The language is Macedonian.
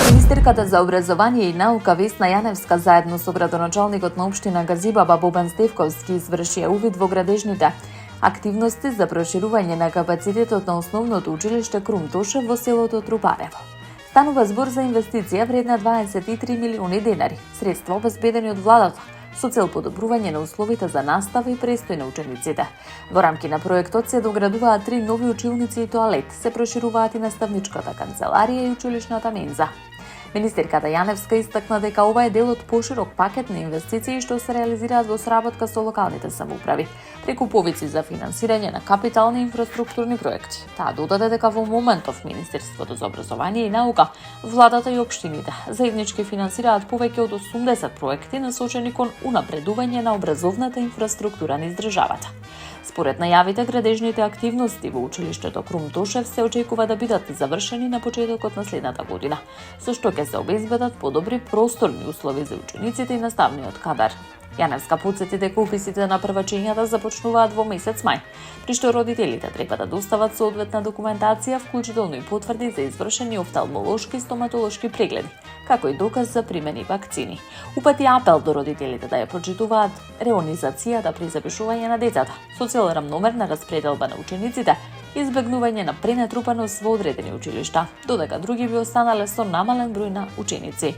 Министерката за образование и наука Весна Јаневска заедно со градоначалникот на општина Газибаба Бобан Стевковски извршија увид во градежните активности за проширување на капацитетот на основното училиште Крум Тошев во селото Трупарево. Станува збор за инвестиција вредна 23 милиони денари, средства обезбедени од владата, со цел подобрување на условите за настава и престој на учениците. Во рамки на проектот се доградуваат 3 нови училници и тоалет, се прошируваат и наставничката канцеларија и училишната менза. Министерката Јаневска истакна дека ова е дел од поширок пакет на инвестиции што се реализираат во сработка со локалните самоуправи, преку повици за финансирање на капитални инфраструктурни проекти. Таа додаде дека во моментов Министерството за образование и наука, владата и општините заеднички финансираат повеќе од 80 проекти насочени кон унапредување на образовната инфраструктура низ државата. Според најавите, градежните активности во училиштето Крум Тошев се очекува да бидат завршени на почетокот на следната година, со што ќе се обезбедат подобри просторни услови за учениците и наставниот кадар. Јаневска потсети дека уписите на првачењата започнуваат во месец мај, при што родителите треба да достават соодветна документација, вклучително и потврди за извршени офталмолошки и стоматолошки прегледи, како и доказ за примени вакцини. Упати апел до родителите да ја прочитуваат реонизацијата при запишување на децата, со цел рамномерна распределба на учениците, избегнување на пренатрупаност во одредени училишта, додека други би останале со намален број на ученици.